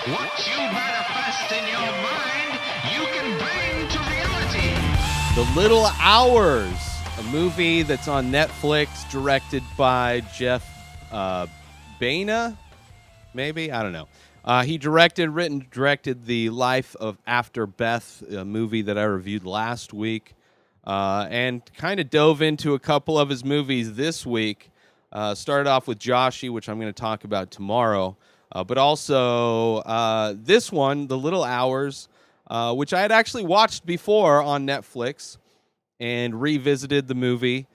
What you manifest in your mind, you can bring to reality. The Little Hours, a movie that's on Netflix, directed by Jeff Baena, maybe? I don't know. He directed The Life of After Beth, a movie that I reviewed last week, and kind of dove into a couple of his movies this week. Started off with Joshi, which I'm going to talk about tomorrow, but also this one, The Little Hours, which I had actually watched before on Netflix and revisited the movie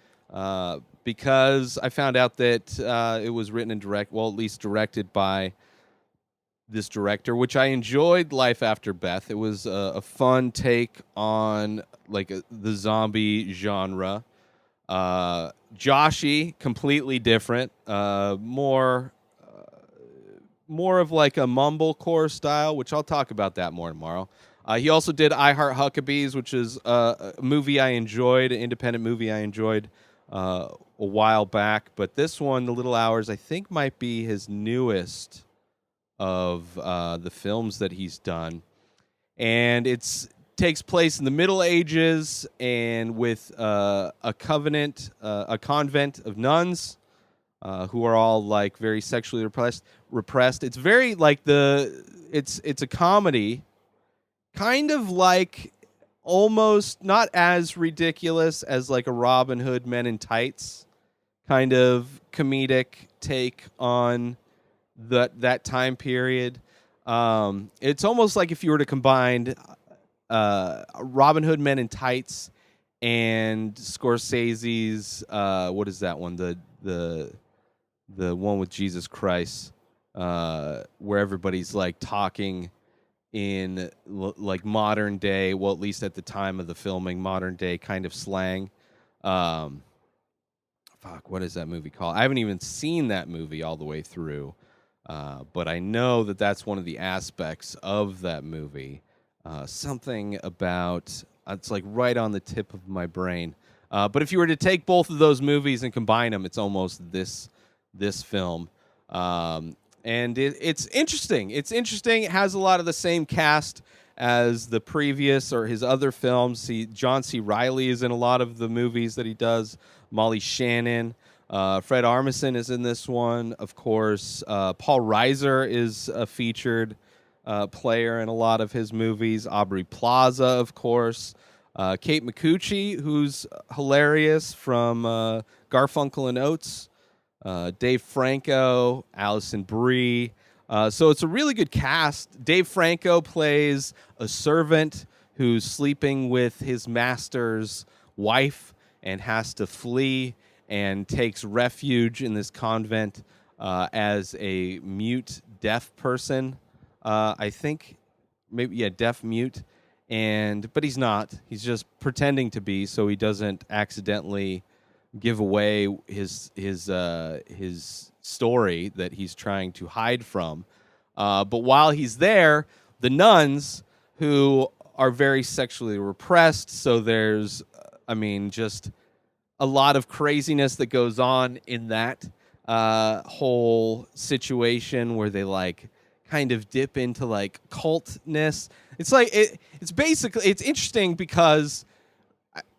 because I found out that it was written and at least directed by this director, which I enjoyed. Life After Beth. It was a fun take on the zombie genre. Joshi, completely different, more of like a mumblecore style, which I'll talk about that more tomorrow. He also did I Heart Huckabees, which is a movie I enjoyed, an independent movie I enjoyed a while back. But this one, The Little Hours, I think might be his newest of the films that he's done. And it's takes place in the Middle Ages and with a convent of nuns who are all like very sexually repressed. It's very like it's a comedy, kind of like almost not as ridiculous as like a Robin Hood Men in Tights kind of comedic take on that time period. It's almost like if you were to combine Robin Hood Men in Tights and Scorsese's what is that one? The one with Jesus Christ, where everybody's like talking in like modern day, well, at least at the time of the filming, modern day kind of slang. What is that movie called? I haven't even seen that movie all the way through, but I know that that's one of the aspects of that movie. Something about it's like right on the tip of my brain. But if you were to take both of those movies and combine them, it's almost this film. And it's interesting. It's interesting. It has a lot of the same cast as the previous or his other films. John C. Reilly is in a lot of the movies that he does. Molly Shannon. Fred Armisen is in this one, of course. Paul Reiser is a featured player in a lot of his movies. Aubrey Plaza, of course. Kate McCucci, who's hilarious from Garfunkel and Oates. Dave Franco, Allison Brie. So it's a really good cast. Dave Franco plays a servant who's sleeping with his master's wife and has to flee and takes refuge in this convent as a mute, deaf person. I think maybe deaf mute, but he's not. He's just pretending to be so he doesn't accidentally give away his story that he's trying to hide from. But while he's there, the nuns, who are very sexually repressed, so there's, just a lot of craziness that goes on in that whole situation where they like kind of dip into like cultness. It's like it's basically, it's interesting because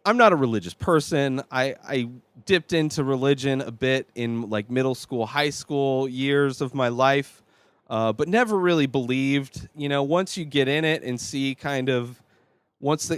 I'm not a religious person. I dipped into religion a bit in like middle school, high school years of my life, but never really believed. Once you get in it and see kind of once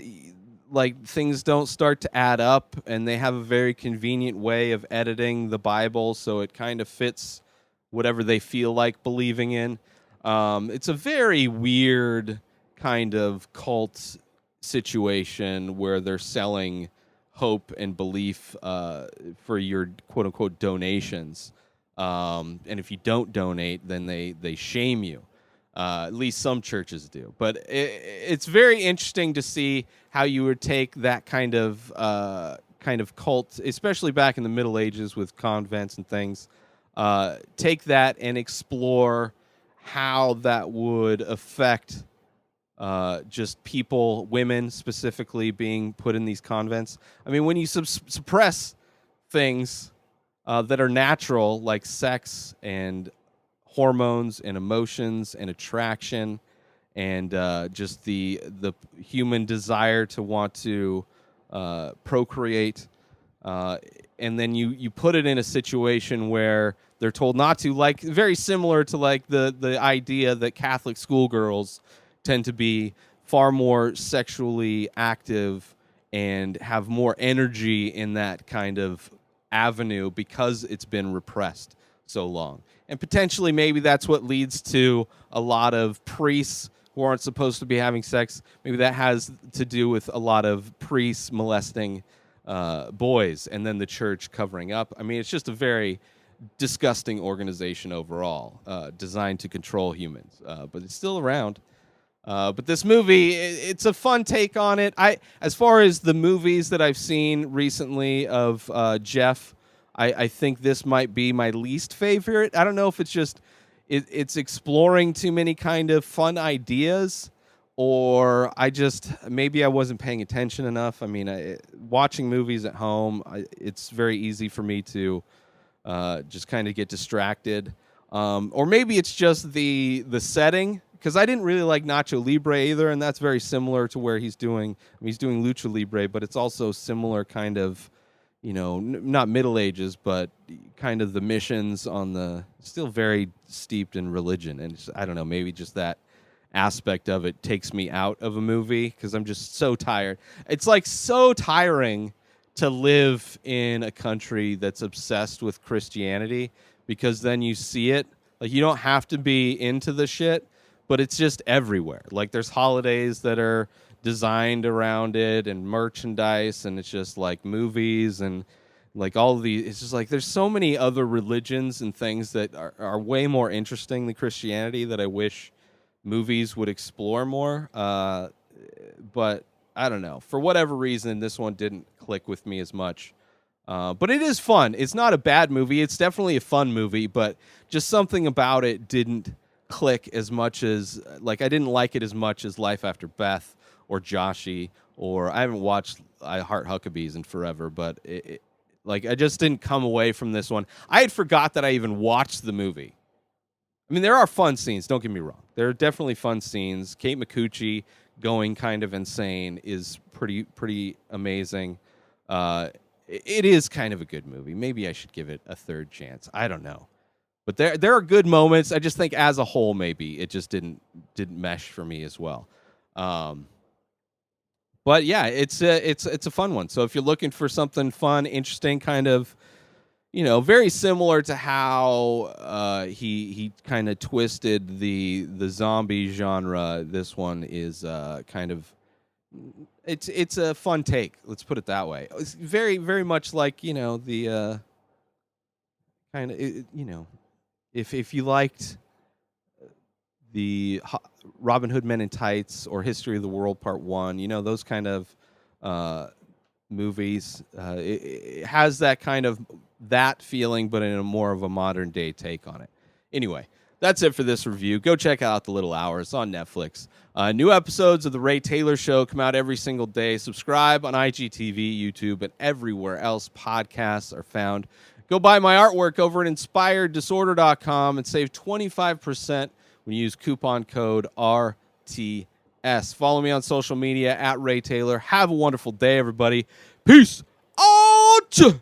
things don't start to add up, and they have a very convenient way of editing the Bible so it kind of fits whatever they feel like believing in. It's a very weird kind of cult situation where they're selling hope and belief for your quote unquote donations. And if you don't donate, then they shame you. At least some churches do. But it's very interesting to see how you would take that kind of cult, especially back in the Middle Ages with convents and things, take that and explore how that would affect just people, women specifically, being put in these convents. When you suppress things that are natural, like sex and hormones and emotions and attraction and just the human desire to want to procreate. And then you put it in a situation where they're told not to, like very similar to like the idea that Catholic schoolgirls tend to be far more sexually active and have more energy in that kind of avenue because it's been repressed so long. And potentially maybe that's what leads to a lot of priests who aren't supposed to be having sex. Maybe that has to do with a lot of priests molesting boys and then the church covering up. I mean, it's just a very disgusting organization overall, designed to control humans, but it's still around. But this movie, it's a fun take on it. As far as the movies that I've seen recently of Jeff, I think this might be my least favorite. I don't know if it's just it's exploring too many kind of fun ideas, or maybe I wasn't paying attention enough. I mean, watching movies at home, it's very easy for me to just kind of get distracted. Or maybe it's just the setting, because I didn't really like Nacho Libre either, and that's very similar to where he's doing Lucha Libre, but it's also similar kind of, not Middle Ages, but kind of the missions still very steeped in religion. And I don't know, maybe just that aspect of it takes me out of a movie because I'm just so tired. It's like so tiring to live in a country that's obsessed with Christianity, because then you see it. Like, you don't have to be into the shit, but it's just everywhere. Like, there's holidays that are designed around it and merchandise, and it's just like movies and like all of these. It's just like there's so many other religions and things that are way more interesting than Christianity that I wish movies would explore more. But I don't know. For whatever reason, this one didn't click with me as much. But it is fun. It's not a bad movie. It's definitely a fun movie, but just something about it didn't click as much as, like, I didn't like it as much as Life After Beth or Joshi, or I haven't watched I Heart Huckabees in forever, but like, I just didn't come away from this one. I had forgot that I even watched the movie. I mean, there are fun scenes, don't get me wrong. There are definitely fun scenes. Kate Micucci going kind of insane is pretty amazing. It is kind of a good movie. Maybe I should give it a third chance. I don't know. But there are good moments. I just think as a whole, maybe it just didn't mesh for me as well. But yeah, it's a fun one. So if you're looking for something fun, interesting, kind of, very similar to how he kind of twisted the zombie genre, this one is kind of, it's a fun take. Let's put it that way. It's very, very much like, the kind of, if you liked the Robin Hood Men in Tights or History of the World Part 1, those kind of movies, it has that kind of that feeling, but in a more of a modern day take on it. Anyway, that's it for this review. Go check out The Little Hours on Netflix. New episodes of The Ray Taylor Show come out every single day. Subscribe on IGTV, YouTube, and everywhere else podcasts are found. Go buy my artwork over at inspireddisorder.com and save 25% when you use coupon code RTS. Follow me on social media at Ray Taylor. Have a wonderful day, everybody. Peace out!